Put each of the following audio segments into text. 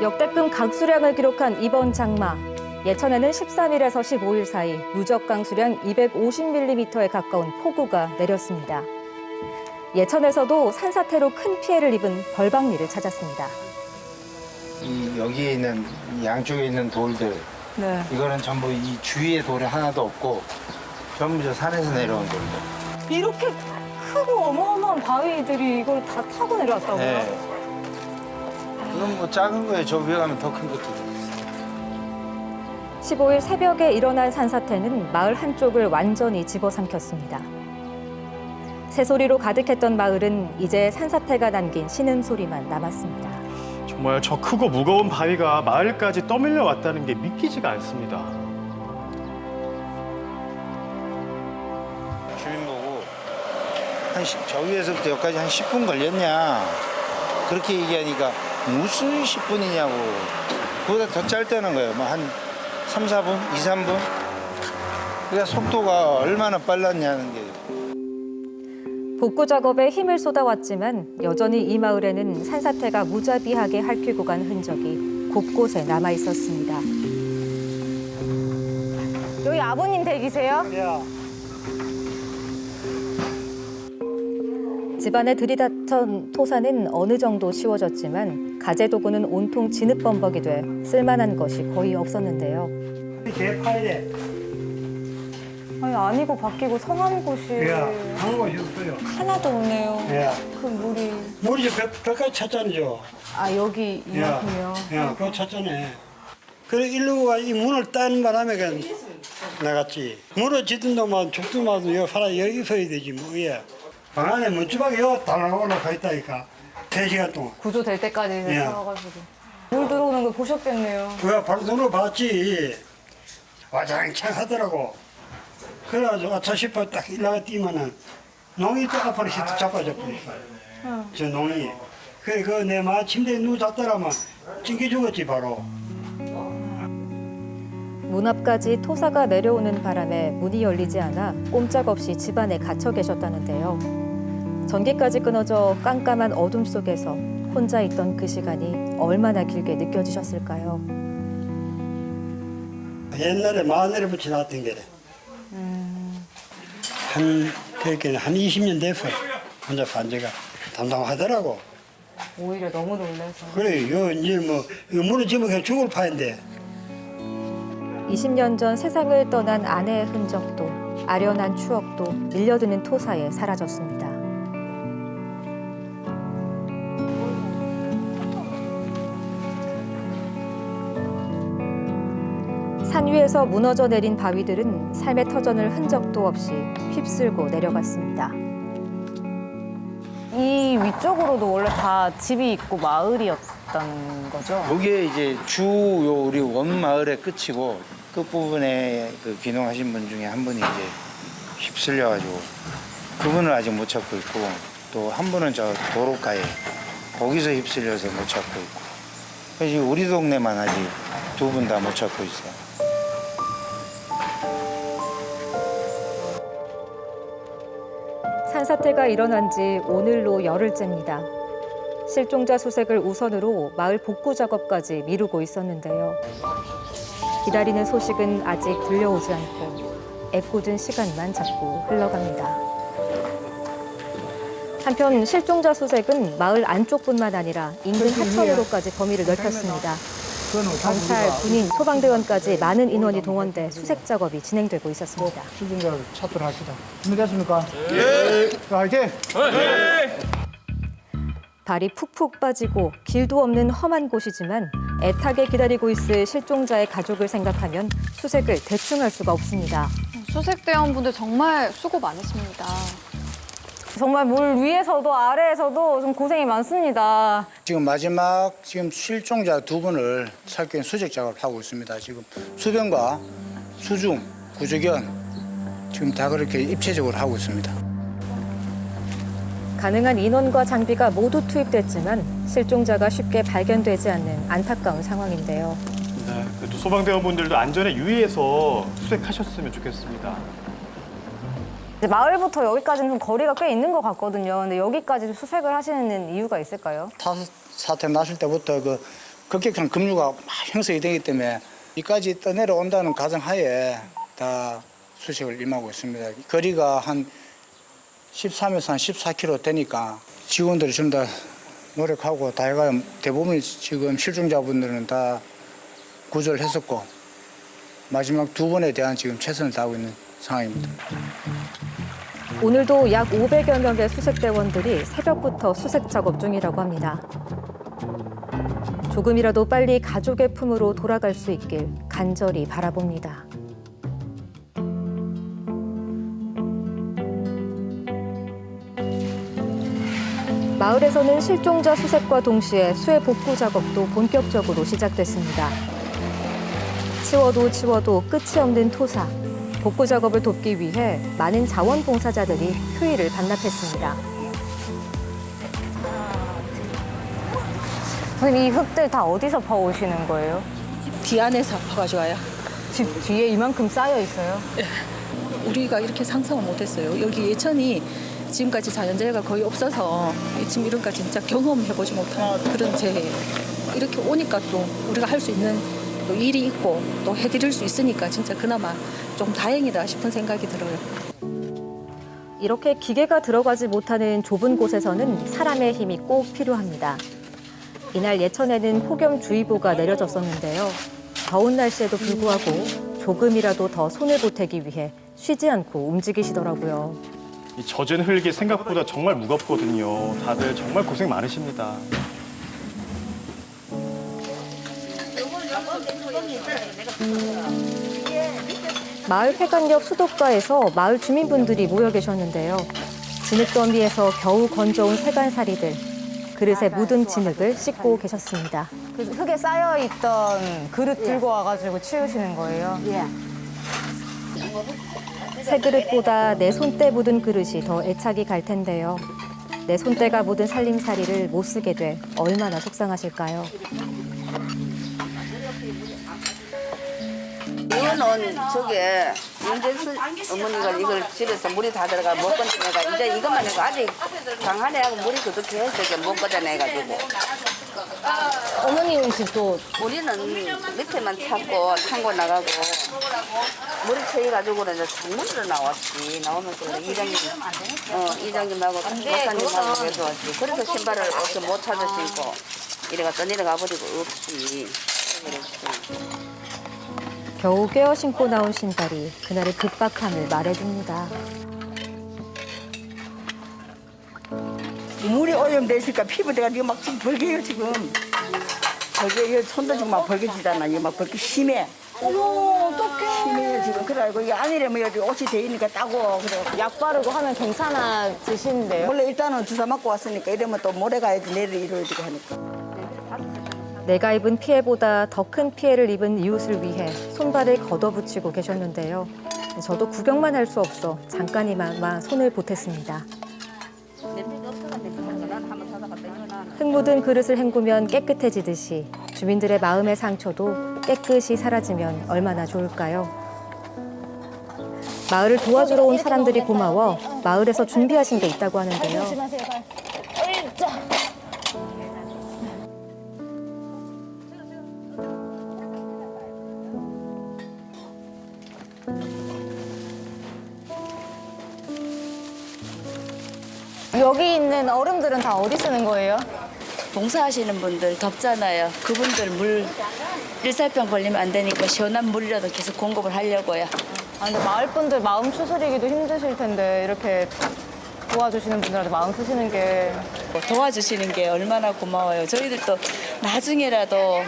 역대급 강수량을 기록한 이번 장마. 예천에는 13일에서 15일 사이 누적 강수량 250mm에 가까운 폭우가 내렸습니다. 예천에서도 산사태로 큰 피해를 입은 벌방리를 찾았습니다. 이 여기에 있는 양쪽에 있는 돌들, 네. 이거는 전부 이 주위에 돌이 하나도 없고 전부 저 산에서 내려온 돌들. 이렇게 크고 어마어마한 바위들이 이걸 다 타고 내려왔다고요? 네. 이건 뭐 작은 거예요. 저 위에 가면 더 큰 것도 있어요. 15일 새벽에 일어난 산사태는 마을 한쪽을 완전히 집어삼켰습니다. 새소리로 가득했던 마을은 이제 산사태가 남긴 신음소리만 남았습니다. 정말 저 크고 무거운 바위가 마을까지 떠밀려 왔다는 게 믿기지가 않습니다. 주민 보고 저 위에서부터 여기까지 한 10분 걸렸냐 그렇게 얘기하니까 무슨 10분이냐고. 그보다 더 짧다는 거예요. 뭐 한 3, 4분, 2, 3분. 그러니까 속도가 얼마나 빨랐냐는 게. 복구 작업에 힘을 쏟아왔지만 여전히 이 마을에는 산사태가 무자비하게 핥히고 간 흔적이 곳곳에 남아 있었습니다. 여기 아버님 댁이세요? 집안에 들이닥친 토사는 어느 정도 치워졌지만 가재 도구는 온통 진흙범벅이 돼 쓸만한 것이 거의 없었는데요. 개 파야 돼. 아니 아니고 바뀌고 성한 곳이 한 곳이 없어요. 하나도 없네요. 예. 그 물이 물이 벽까지 찼잖아요. 아 여기 이만큼요. 그거 찼잖아. 그래 일루가 이 문을 딴 바람에 그냥 나갔지. 무너지든 놈만 죽든만 여기 서야 되지 뭐. 예. 방 안에 문지방에 달랑 올라가 있다니까. 3시간 동안. 구조될 때까지 예. 살아가지고 물 들어오는 거 보셨겠네요. 그가 바로 들어봤지. 와장창 하더라고. 그래가지고 아차 싶어 딱 일나가 뛰면은 농이 또 앞으로 시트 자빠져 버렸어. 저 농이. 그래 그 내 마 침대에 누웠다라면 찡겨 죽었지 바로. 문 앞까지 토사가 내려오는 바람에 문이 열리지 않아 꼼짝없이 집안에 갇혀 계셨다는데요. 전기까지 끊어져 깜깜한 어둠 속에서 혼자 있던 그 시간이 얼마나 길게 느껴지셨을까요? 옛날에 마늘에 붙여 놨던 게래. 그렇게 한 20년 됐어. 혼자 산 지가 담담하더라고. 오히려 너무 놀라서. 그래, 이제 뭐, 이거 무너지면 그냥 죽을 파인데. 20년 전 세상을 떠난 아내의 흔적도 아련한 추억도 밀려드는 토사에 사라졌습니다. 산 위에서 무너져 내린 바위들은 삶의 터전을 흔적도 없이 휩쓸고 내려갔습니다. 이 위쪽으로도 원래 다 집이 있고 마을이었다는 거죠? 여기에 이제 요 우리 원마을의 끝이고 끝부분에 그 귀농하신 분 중에 한 분이 이제 휩쓸려가지고 그분을 아직 못 찾고 있고 또 한 분은 저 도로가에 거기서 휩쓸려서 못 찾고 있고 그래서 우리 동네만 아직 2분 다 못 찾고 있어요. 산사태가 일어난 지 오늘로 열흘째입니다. 실종자 수색을 우선으로 마을 복구 작업까지 미루고 있었는데요. 기다리는 소식은 아직 들려오지 않고 애꿎은 시간만 자꾸 흘러갑니다. 한편 실종자 수색은 마을 안쪽뿐만 아니라 인근 하천으로까지 범위를 넓혔습니다. 경찰, 군인, 소방대원까지 많은 인원이 동원돼 수색 작업이 진행되고 있었습니다. 실종자를 찾도록 합시다. 준비됐습니까? 예. 화이팅! 발이 푹푹 빠지고 길도 없는 험한 곳이지만 애타게 기다리고 있을 실종자의 가족을 생각하면 수색을 대충 할 수가 없습니다. 수색대원분들 정말 수고 많으십니다. 정말 물 위에서도 아래에서도 좀 고생이 많습니다. 지금 마지막 실종자 2분을 찾기 위한 수색 작업을 하고 있습니다. 지금 수변과 수중, 구조견 지금 다 그렇게 입체적으로 하고 있습니다. 가능한 인원과 장비가 모두 투입됐지만 실종자가 쉽게 발견되지 않는 안타까운 상황인데요. 네, 또 소방대원분들도 안전에 유의해서 수색하셨으면 좋겠습니다. 이제 마을부터 여기까지는 좀 거리가 꽤 있는 것 같거든요. 근데 여기까지 수색을 하시는 이유가 있을까요? 사태 났을 때부터 그 급격한 급류가 막 형성이 되기 때문에 이까지 떠내려온다는 가정하에 다 수색을 임하고 있습니다. 거리가 한 13에서 한 14km 되니까 직원들이 전부 다 노력하고 다 해가요. 대부분 지금 실종자분들은 다 구조를 했었고 마지막 두 번에 대한 지금 최선을 다하고 있는 상황입니다. 오늘도 약 500여 명의 수색대원들이 새벽부터 수색 작업 중이라고 합니다. 조금이라도 빨리 가족의 품으로 돌아갈 수 있길 간절히 바라봅니다. 마을에서는 실종자 수색과 동시에 수해 복구 작업도 본격적으로 시작됐습니다. 치워도 끝이 없는 토사. 복구 작업을 돕기 위해 많은 자원봉사자들이 휴일을 반납했습니다. 선생님, 이 흙들 다 어디서 퍼오시는 거예요? 뒤 안에서 퍼가져와요. 집 뒤에 이만큼 쌓여 있어요? 우리가 이렇게 상상을 못했어요. 여기 예천이 지금까지 자연재해가 거의 없어서 지금 이런까지 진짜 경험해보지 못한 그런 재해. 이렇게 오니까 또 우리가 할 수 있는 또 일이 있고 또 해드릴 수 있으니까 진짜 그나마 좀 다행이다 싶은 생각이 들어요. 이렇게 기계가 들어가지 못하는 좁은 곳에서는 사람의 힘이 꼭 필요합니다. 이날 예천에는 폭염주의보가 내려졌었는데요. 더운 날씨에도 불구하고 조금이라도 더 손을 보태기 위해 쉬지 않고 움직이시더라고요. 이 젖은 흙이 생각보다 정말 무겁거든요. 다들 정말 고생 많으십니다. 마을 회관역 수도가에서 마을 주민분들이 모여 계셨는데요. 진흙더미에서 겨우 건져온 세간살이들, 그릇에 묻은 진흙을 씻고 계셨습니다. 그 흙에 쌓여있던 그릇 들고 와가지고 치우시는 거예요? 새 그릇보다 내 손때 묻은 그릇이 더 애착이 갈 텐데요. 내 손때가 묻은 살림살이를 못 쓰게 돼 얼마나 속상하실까요? 이거는 저게 윤재수 어머니가 이걸 집에서 물이 다 들어가 못 건져내가 이제 이것만 해도 아직 강한에 하고 물이 그렇게 해서 이게 못 건져내가지고 어머님은 집도 우리는 밑에만 찾고 창고 나가고 물이 채여가지고는 이제 창문으로 나왔지. 나오면서 이장님하고 목사님하고 해줘야지. 그래서 신발을 이렇게 못 찾아 신고 이래가 떠내려가 버리고 없지. 겨우 꿰어 신고 나온 신발이 그날의 급박함을 말해줍니다. 물이 오염되니까 피부대가 이거 막 지금 벌게요 지금. 벌게 손도 지금 막 벌게지잖아. 이거 막 벌게 심해. 어머, 어떡해. 심해요 지금. 그래가지고 이 안이라면 여기 옷이 돼 있으니까 따고 그래. 약 바르고 하면 괜찮아지신대요? 원래 일단은 주사 맞고 왔으니까 이러면 또 모레 가야지 내일 이루어지고 하니까. 내가 입은 피해보다 더 큰 피해를 입은 이웃을 위해 손발을 걷어붙이고 계셨는데요. 저도 구경만 할 수 없어 잠깐이나마 손을 보탰습니다. 흙 묻은 그릇을 헹구면 깨끗해지듯이 주민들의 마음의 상처도 깨끗이 사라지면 얼마나 좋을까요? 마을을 도와주러 온 사람들이 고마워 마을에서 준비하신 게 있다고 하는데요. 여기 있는 얼음들은 다 어디 쓰는 거예요? 봉사하시는 분들 덥잖아요. 그분들 물 일살병 걸리면 안 되니까 시원한 물이라도 계속 공급을 하려고요. 아, 근데 마을 분들 마음 추스리기도 힘드실 텐데 이렇게 도와주시는 분들한테 마음 쓰시는 게 도와주시는 게 얼마나 고마워요. 저희들도 나중에라도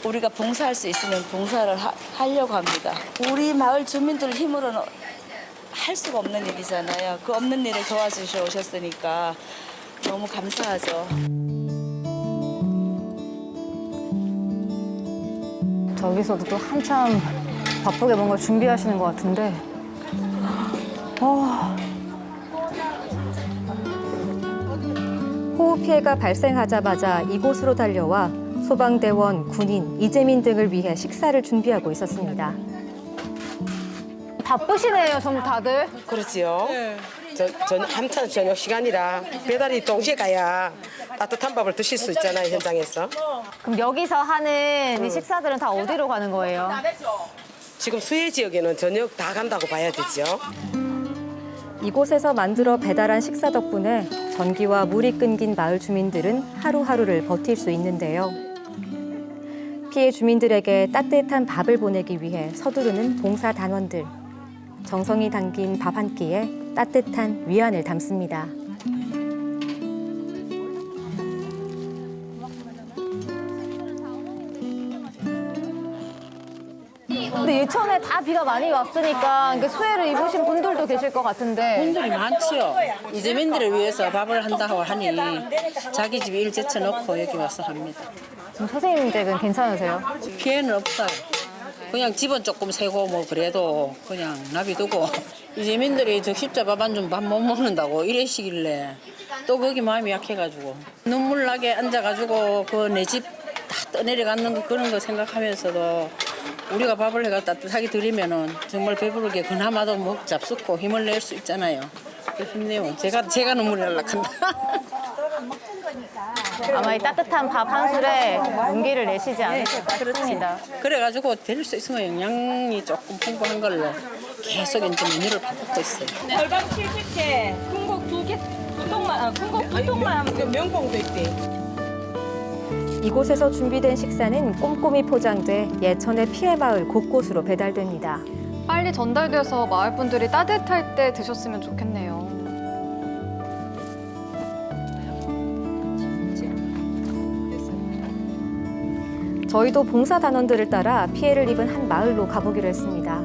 우리가 봉사할 수 있으면 봉사를 하려고 합니다. 우리 마을 주민들 힘으로는 할 수가 없는 일이잖아요. 그 없는 일을 도와주셔 오셨으니까 너무 감사하죠. 저기서도 또 한참 바쁘게 뭔가 준비하시는 것 같은데 호우 피해가 발생하자마자 이곳으로 달려와 소방대원, 군인, 이재민 등을 위해 식사를 준비하고 있었습니다. 바쁘시네요, 전부 다들. 그렇지요. 한참 저녁 시간이라 배달이 동시에 가야 따뜻한 밥을 드실 수 있잖아요, 현장에서. 그럼 여기서 하는 이 식사들은 다 어디로 가는 거예요? 지금 수해 지역에는 저녁 다 간다고 봐야 되죠. 이곳에서 만들어 배달한 식사 덕분에 전기와 물이 끊긴 마을 주민들은 하루하루를 버틸 수 있는데요. 피해 주민들에게 따뜻한 밥을 보내기 위해 서두르는 봉사 단원들. 정성이 담긴 밥 한 끼에 따뜻한 위안을 담습니다. 근데 예천에 다 비가 많이 왔으니까 이게 수해를 입으신 분들도 계실 것 같은데. 분들이 많지요. 이재민들을 위해서 밥을 한다고 하니 자기 집 일 제쳐놓고 여기 와서 합니다. 지금 선생님 댁은 괜찮으세요? 피해는 없어요. 그냥 집은 조금 세고 뭐 그래도 그냥 놔비두고 이재민들이 저 십자밥 안 주면 밥 못 먹는다고 이러시길래 또 거기 마음이 약해가지고 눈물 나게 앉아가지고 그 내 집 다 떠내려가는 거 그런 거 생각하면서도 우리가 밥을 해가 따뜻하게 드리면은 정말 배부르게 그나마도 목 잡숫고 힘을 낼 수 있잖아요. 힘내요. 제가 눈물이 날락한다. 아마 이 따뜻한 밥 한 술에 용기를 내시지 않으실까 싶습니다. 그래가지고 될 수 있으면 영양이 조금 풍부한 걸로 계속 이제 메뉴를 바꾸고 있어요. 절반 70개, 콩국 2개, 콩국 2통만 하면 명봉도 있대. 이곳에서 준비된 식사는 꼼꼼히 포장돼 예천의 피해 마을 곳곳으로 배달됩니다. 빨리 전달돼서 마을 분들이 따뜻할 때 드셨으면 좋겠네요. 저희도 봉사 단원들을 따라 피해를 입은 한 마을로 가보기로 했습니다.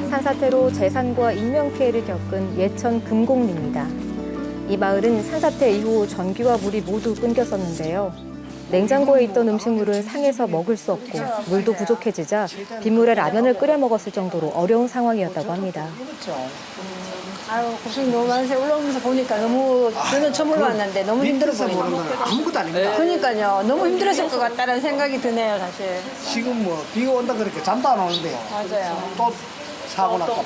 산사태로 재산과 인명 피해를 겪은 예천 금곡리입니다. 이 마을은 산사태 이후 전기와 물이 모두 끊겼었는데요. 냉장고에 있던 음식물은 상해서 먹을 수 없고 물도 부족해지자 빗물에 라면을 끓여 먹었을 정도로 어려운 상황이었다고 합니다. 아유, 고생 너무 많으세요. 올라오면서 보니까 너무, 저는 처음 올라왔는데 너무 힘들어 보이네요. 아무것도 아닙니다. 그러니까요. 너무 힘들었을 것 같다는 생각이 드네요, 사실. 지금 뭐 비가 온다 그렇게 잠도 안 오는데요. 맞아요. 또 사고 날까 봐.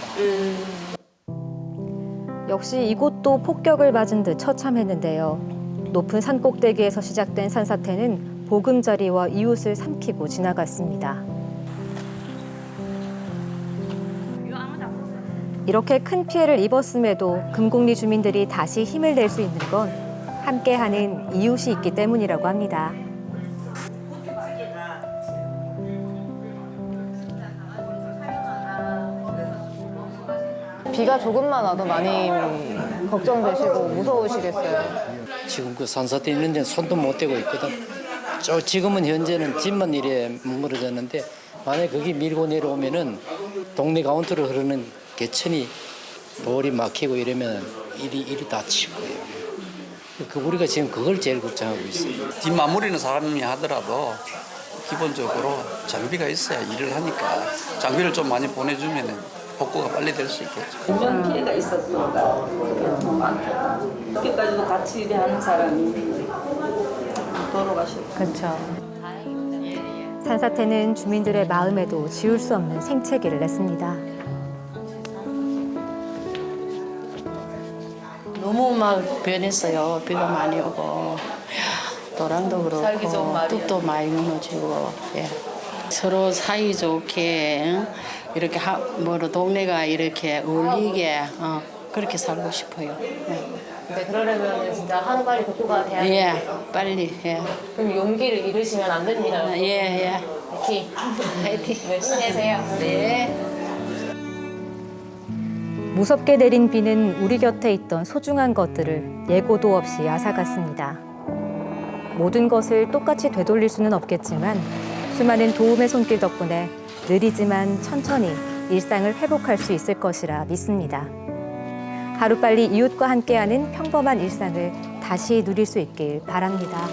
역시 이곳도 폭격을 맞은 듯 처참했는데요. 높은 산 꼭대기에서 시작된 산사태는 보금자리와 이웃을 삼키고 지나갔습니다. 이렇게 큰 피해를 입었음에도 금곡리 주민들이 다시 힘을 낼 수 있는 건 함께하는 이웃이 있기 때문이라고 합니다. 비가 조금만 와도 많이 걱정되시고 무서우시겠어요. 지금 그 산사태 있는 데는 손도 못 대고 있거든. 지금은 현재는 집만 이래 뭉그러졌는데 만약에 거기 밀고 내려오면은 동네 가운데로 흐르는 개천이 돌이 막히고 이러면 일이 다칠 거예요. 우리가 지금 그걸 제일 걱정하고 있어요. 뒷마무리는 사람이 하더라도 기본적으로 장비가 있어야 일을 하니까 장비를 좀 많이 보내주면 복구가 빨리 될 수 있겠죠. 인명 피해가 있었으니까 그게 많고 그때까지도 같이 일하는 사람이 돌아가셨고. 그렇죠. 산사태는 주민들의 마음에도 지울 수 없는 생채기를 냈습니다. 너무 막 변했어요. 비가 많이 오고 도랑도 그렇고 뚝도 많이 무너지고 예. 서로 사이좋게 이렇게 동네가 이렇게 어울리게 그렇게 살고 싶어요. 예. 근데 그러려면 진짜 하루빨리 복구가 돼야 돼요. 예, 빨리. 예. 그럼 용기를 잃으시면 안 됩니다. 예. 화이팅. 화이팅. 열심히 하세요. 네. 무섭게 내린 비는 우리 곁에 있던 소중한 것들을 예고도 없이 앗아갔습니다. 모든 것을 똑같이 되돌릴 수는 없겠지만 수많은 도움의 손길 덕분에 느리지만 천천히 일상을 회복할 수 있을 것이라 믿습니다. 하루빨리 이웃과 함께하는 평범한 일상을 다시 누릴 수 있길 바랍니다.